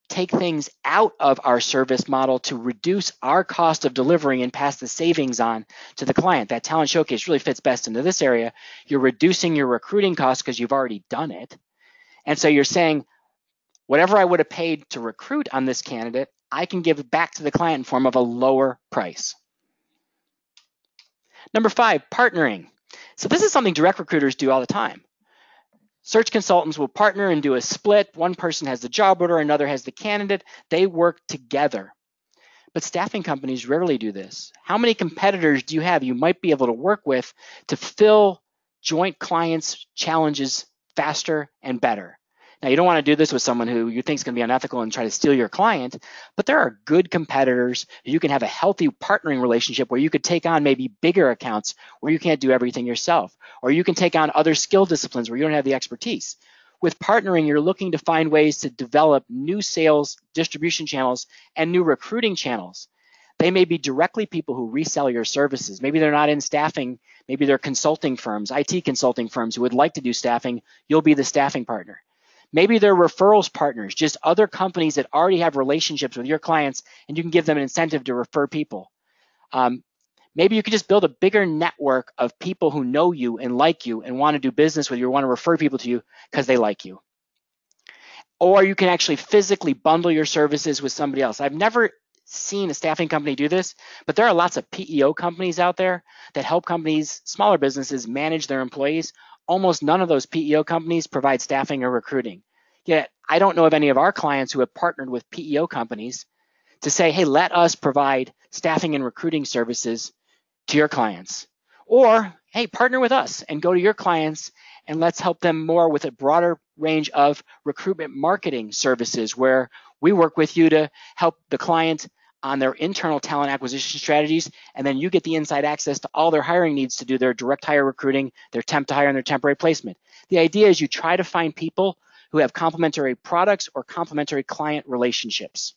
take things out of our service model to reduce our cost of delivering and pass the savings on to the client? That talent showcase really fits best into this area. You're reducing your recruiting costs because you've already done it. And so you're saying, whatever I would have paid to recruit on this candidate, I can give it back to the client in form of a lower price. Number 5, partnering. So this is something direct recruiters do all the time. Search consultants will partner and do a split. One person has the job order, another has the candidate. They work together. But staffing companies rarely do this. How many competitors do you have you might be able to work with to fill joint clients' challenges faster and better? Now, you don't want to do this with someone who you think is going to be unethical and try to steal your client, but there are good competitors. You can have a healthy partnering relationship where you could take on maybe bigger accounts where you can't do everything yourself, or you can take on other skill disciplines where you don't have the expertise. With partnering, you're looking to find ways to develop new sales distribution channels and new recruiting channels. They may be directly people who resell your services. Maybe they're not in staffing. Maybe they're consulting firms, IT consulting firms who would like to do staffing. You'll be the staffing partner. Maybe they're referrals partners, just other companies that already have relationships with your clients, and you can give them an incentive to refer people. Maybe you can just build a bigger network of people who know you and like you and want to do business with you or want to refer people to you because they like you. Or you can actually physically bundle your services with somebody else. I've never seen a staffing company do this, but there are lots of PEO companies out there that help companies, smaller businesses, manage their employees. Almost none of those PEO companies provide staffing or recruiting. Yet I don't know of any of our clients who have partnered with PEO companies to say, hey, let us provide staffing and recruiting services to your clients. Or, hey, partner with us and go to your clients and let's help them more with a broader range of recruitment marketing services where we work with you to help the client on their internal talent acquisition strategies, and then you get the inside access to all their hiring needs to do their direct hire recruiting, their temp to hire, and their temporary placement. The idea is you try to find people who have complementary products or complementary client relationships.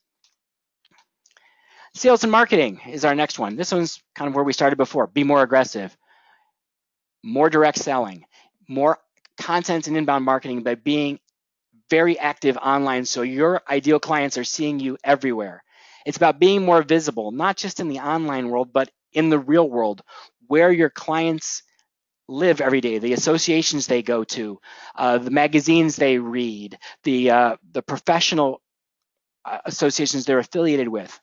Sales and marketing is our next one. This one's kind of where we started before. Be more aggressive, more direct selling, more content and inbound marketing by being very active online so your ideal clients are seeing you everywhere. It's about being more visible, not just in the online world, but in the real world. where your clients live every day, the associations they go to, the magazines they read, the professional associations they're affiliated with.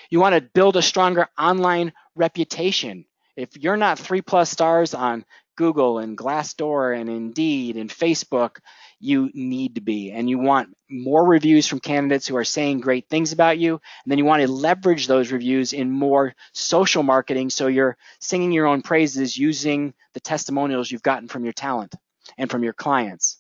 You want to build a stronger online reputation. If you're not 3+ stars on Google and Glassdoor and Indeed and Facebook, you need to be. And you want more reviews from candidates who are saying great things about you. And then you want to leverage those reviews in more social marketing, so you're singing your own praises using the testimonials you've gotten from your talent and from your clients.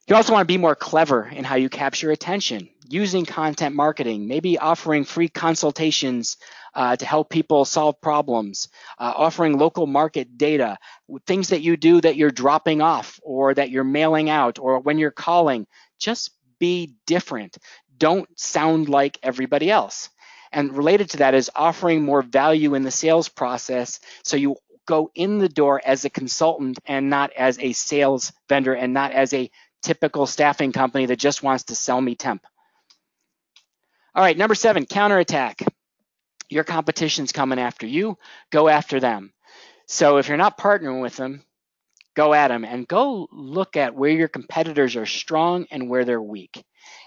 You also want to be more clever in how you capture attention, using content marketing, maybe offering free consultations to help people solve problems, offering local market data, things that you do that you're dropping off or that you're mailing out or when you're calling. Just be different. Don't sound like everybody else. And related to that is offering more value in the sales process, so you go in the door as a consultant and not as a sales vendor and not as a typical staffing company that just wants to sell me temp. All right, number 7, counterattack. Your competition's coming after you, go after them. So if you're not partnering with them, go at them and go look at where your competitors are strong and where they're weak.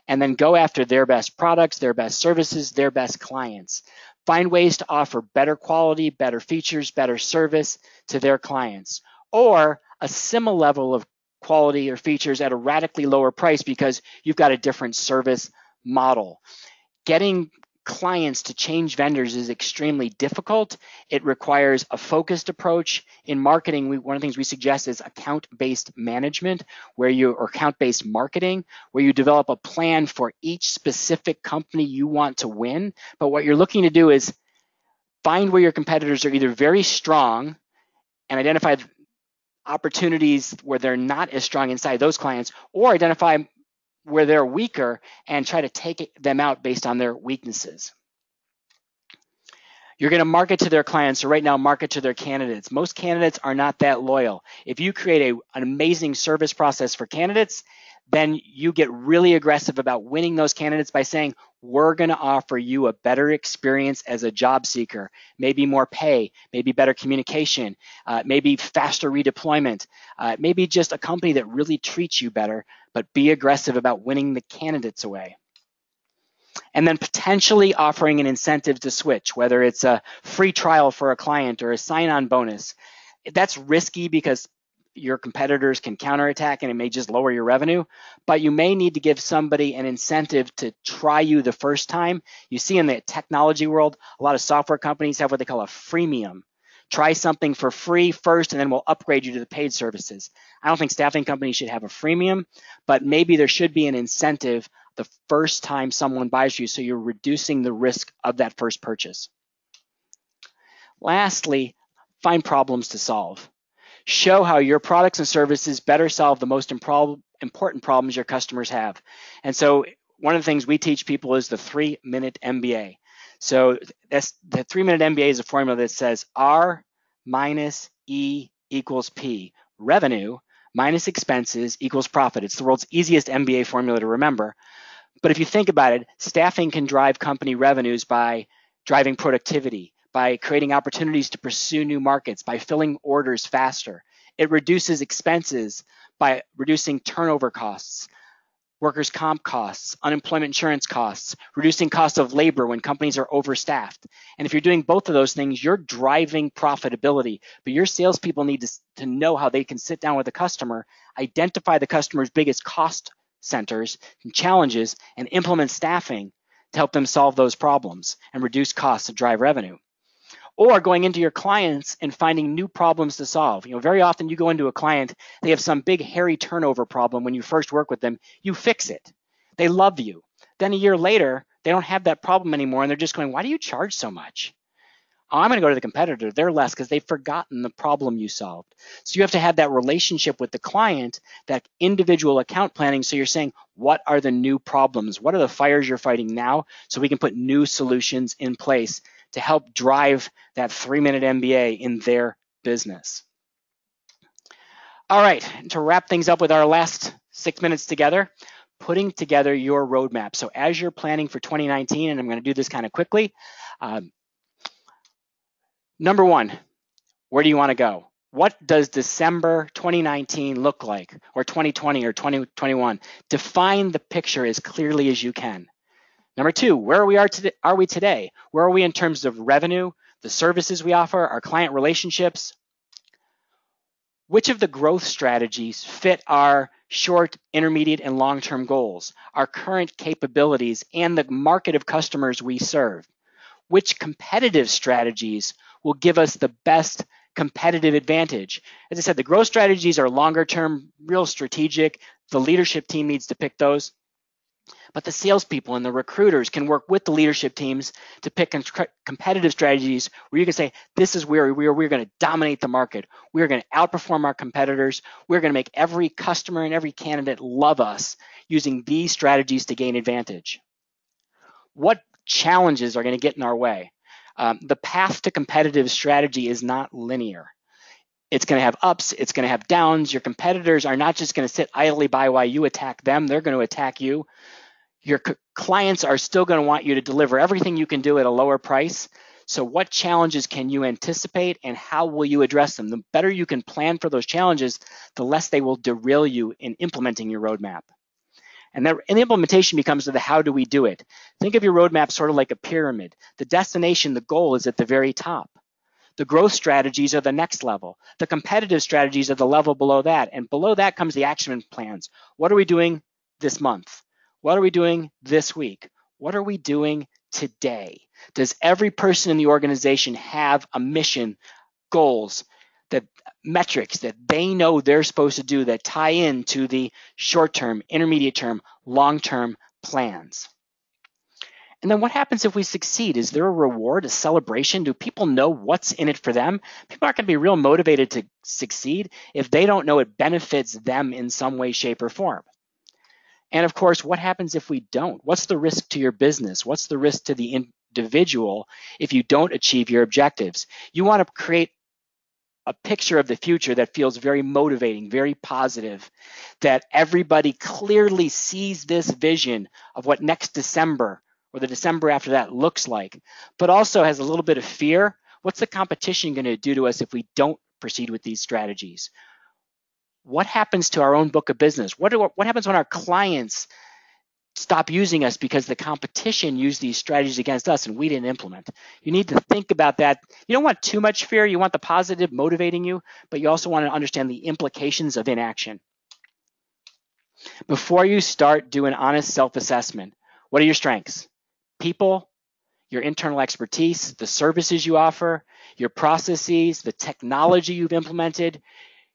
And then go after their best products, their best services, their best clients. Find ways to offer better quality, better features, better service to their clients, or a similar level of quality or features at a radically lower price because you've got a different service model. Getting clients to change vendors is extremely difficult. It requires a focused approach. In marketing, one of the things we suggest is account-based management, or account-based marketing, where you develop a plan for each specific company you want to win. But what you're looking to do is find where your competitors are either very strong and identify opportunities where they're not as strong inside those clients, or identify where they're weaker and try to take them out based on their weaknesses. You're going to market to their clients, so right now market to their candidates. Most candidates are not that loyal. If you create an amazing service process for candidates, then you get really aggressive about winning those candidates by saying, we're going to offer you a better experience as a job seeker, maybe more pay, maybe better communication, maybe faster redeployment, maybe just a company that really treats you better, but be aggressive about winning the candidates away. And then potentially offering an incentive to switch, whether it's a free trial for a client or a sign-on bonus. That's risky because your competitors can counterattack and it may just lower your revenue, but you may need to give somebody an incentive to try you the first time. You see in the technology world, a lot of software companies have what they call a freemium. Try something for free first and then we'll upgrade you to the paid services. I don't think staffing companies should have a freemium, but maybe there should be an incentive the first time someone buys you, so you're reducing the risk of that first purchase. Lastly, find problems to solve. Show how your products and services better solve the most important problems your customers have. And so one of the things we teach people is the 3-minute MBA. So that's the 3-minute MBA is a formula that says R minus E equals P. Revenue minus expenses equals profit. It's the world's easiest MBA formula to remember. But if you think about it, staffing can drive company revenues by driving productivity, by creating opportunities to pursue new markets, by filling orders faster. It reduces expenses by reducing turnover costs, workers' comp costs, unemployment insurance costs, reducing cost of labor when companies are overstaffed. And if you're doing both of those things, you're driving profitability. But your salespeople need to know how they can sit down with the customer, identify the customer's biggest cost centers and challenges, and implement staffing to help them solve those problems and reduce costs to drive revenue. Or going into your clients and finding new problems to solve. Very often you go into a client, they have some big hairy turnover problem when you first work with them, you fix it. They love you. Then a year later, they don't have that problem anymore and they're just going, why do you charge so much? Oh, I'm going to go to the competitor. They're less because they've forgotten the problem you solved. So you have to have that relationship with the client, that individual account planning. So you're saying, what are the new problems? What are the fires you're fighting now? So we can put new solutions in place to help drive that 3-minute MBA in their business. All right, to wrap things up with our last 6 minutes together, putting together your roadmap. So as you're planning for 2019, and I'm going to do this kind of quickly, Number one, where do you want to go? What does December 2019 look like, or 2020 or 2021? Define the picture as clearly as you can. Number two, where are we today? Where are we in terms of revenue, the services we offer, our client relationships? Which of the growth strategies fit our short, intermediate, and long-term goals, our current capabilities, and the market of customers we serve? Which competitive strategies will give us the best competitive advantage? As I said, the growth strategies are longer term, real strategic. The leadership team needs to pick those. But the salespeople and the recruiters can work with the leadership teams to pick competitive strategies where you can say, this is where we're going to dominate the market. We're going to outperform our competitors. We're going to make every customer and every candidate love us using these strategies to gain advantage. What challenges are going to get in our way? The path to competitive strategy is not linear. It's going to have ups, it's going to have downs. Your competitors are not just going to sit idly by while you attack them. They're going to attack you. Your clients are still going to want you to deliver everything you can do at a lower price. So what challenges can you anticipate and how will you address them? The better you can plan for those challenges, the less they will derail you in implementing your roadmap. And the implementation becomes the how do we do it. Think of your roadmap sort of like a pyramid. The destination, the goal is at the very top. The growth strategies are the next level. The competitive strategies are the level below that. And below that comes the action plans. What are we doing this month? What are we doing this week? What are we doing today? Does every person in the organization have a mission, goals, that metrics that they know they're supposed to do that tie into the short-term, intermediate term, long-term plans? And then what happens if we succeed? Is there a reward, a celebration? Do people know what's in it for them? People aren't going to be real motivated to succeed if they don't know it benefits them in some way, shape, or form. And of course, what happens if we don't? What's the risk to your business? What's the risk to the individual if you don't achieve your objectives? You want to create a picture of the future that feels very motivating, very positive, that everybody clearly sees this vision of what next December or the December after that looks like, but also has a little bit of fear. What's the competition going to do to us if we don't proceed with these strategies? What happens to our own book of business? What happens when our clients stop using us because the competition used these strategies against us and we didn't implement? You need to think about that. You don't want too much fear. You want the positive motivating you, but you also want to understand the implications of inaction. Before you start, do an honest self-assessment. What are your strengths? People, your internal expertise, the services you offer, your processes, the technology you've implemented,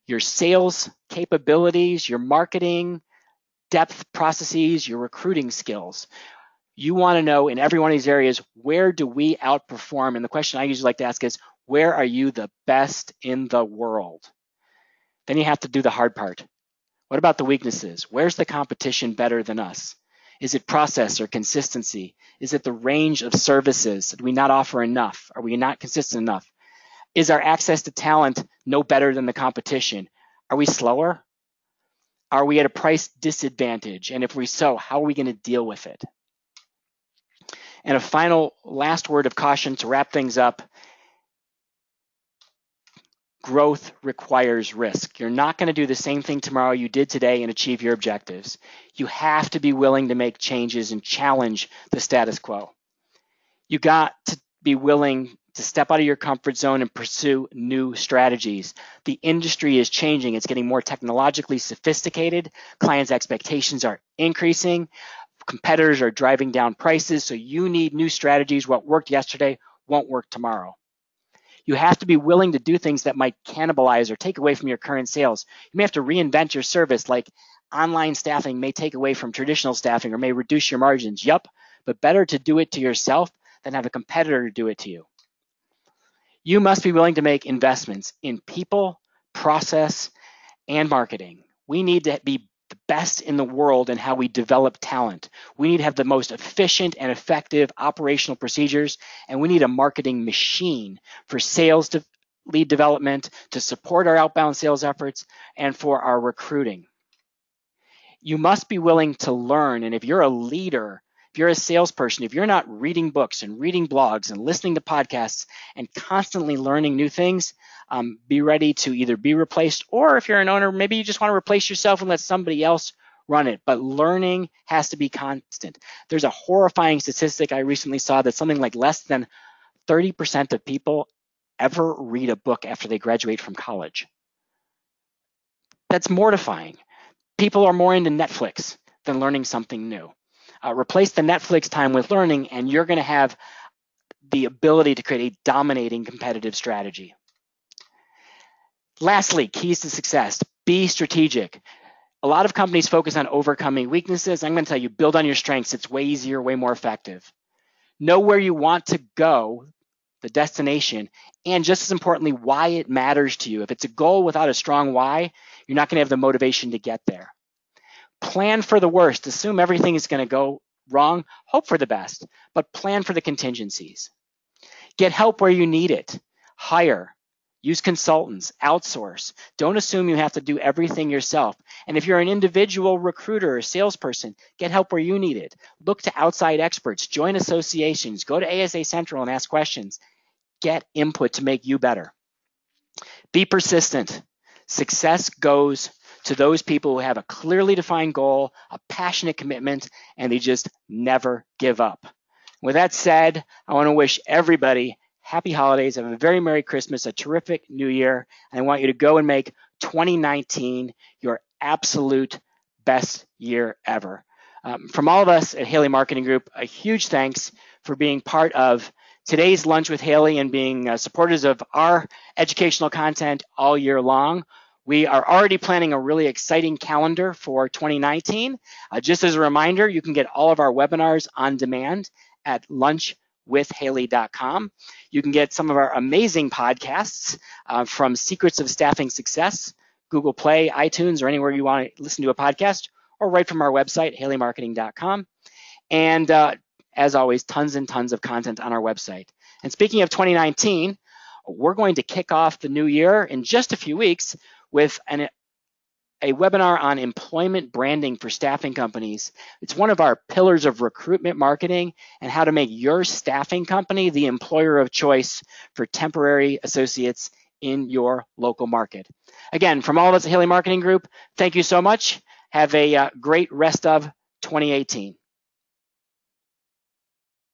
your sales capabilities, your marketing depth processes, your recruiting skills. You want to know in every one of these areas, where do we outperform? And the question I usually like to ask is, where are you the best in the world? Then you have to do the hard part. What about the weaknesses? Where's the competition better than us? Is it process or consistency? Is it the range of services? Did we not offer enough? Are we not consistent enough? Is our access to talent no better than the competition? Are we slower? Are we at a price disadvantage? And if we so, how are we going to deal with it? And a final last word of caution to wrap things up. Growth requires risk. You're not going to do the same thing tomorrow you did today and achieve your objectives. You have to be willing to make changes and challenge the status quo. You got to be willing to step out of your comfort zone and pursue new strategies. The industry is changing. It's getting more technologically sophisticated. Clients' expectations are increasing. Competitors are driving down prices. So you need new strategies. What worked yesterday won't work tomorrow. You have to be willing to do things that might cannibalize or take away from your current sales. You may have to reinvent your service, like online staffing may take away from traditional staffing or may reduce your margins. Yup, but better to do it to yourself than have a competitor do it to you. You must be willing to make investments in people, process, and marketing. We need to be the best in the world in how we develop talent. We need to have the most efficient and effective operational procedures, and we need a marketing machine for sales to lead development, to support our outbound sales efforts, and for our recruiting. You must be willing to learn, and if you're a leader, If you're a salesperson, if you're not reading books and reading blogs and listening to podcasts and constantly learning new things, be ready to either be replaced, or if you're an owner, maybe you just want to replace yourself and let somebody else run it. But learning has to be constant. There's a horrifying statistic I recently saw that something like less than 30% of people ever read a book after they graduate from college. That's mortifying. People are more into Netflix than learning something new. Replace the Netflix time with learning, and you're going to have the ability to create a dominating competitive strategy. Lastly, keys to success. Be strategic. A lot of companies focus on overcoming weaknesses. I'm going to tell you, build on your strengths. It's way easier, way more effective. Know where you want to go, the destination, and just as importantly, why it matters to you. If it's a goal without a strong why, you're not going to have the motivation to get there. Plan for the worst. Assume everything is going to go wrong. Hope for the best, but plan for the contingencies. Get help where you need it. Hire. Use consultants. Outsource. Don't assume you have to do everything yourself. And if you're an individual recruiter or salesperson, get help where you need it. Look to outside experts. Join associations. Go to ASA Central and ask questions. Get input to make you better. Be persistent. Success goes to those people who have a clearly defined goal, a passionate commitment, and they just never give up. With that said, I want to wish everybody happy holidays, have a very Merry Christmas, a terrific New Year, and I want you to go and make 2019 your absolute best year ever. From all of us at Haley Marketing Group, a huge thanks for being part of today's Lunch with Haley and being supporters of our educational content all year long. We are already planning a really exciting calendar for 2019. Just as a reminder, you can get all of our webinars on demand at lunchwithhaley.com. You can get some of our amazing podcasts from Secrets of Staffing Success, Google Play, iTunes, or anywhere you want to listen to a podcast, or right from our website, haleymarketing.com. And as always, tons and tons of content on our website. And speaking of 2019, we're going to kick off the new year in just a few weeks with a webinar on employment branding for staffing companies. It's one of our pillars of recruitment marketing and how to make your staffing company the employer of choice for temporary associates in your local market. Again, from all of us at Haley Marketing Group, thank you so much. Have a great rest of 2018.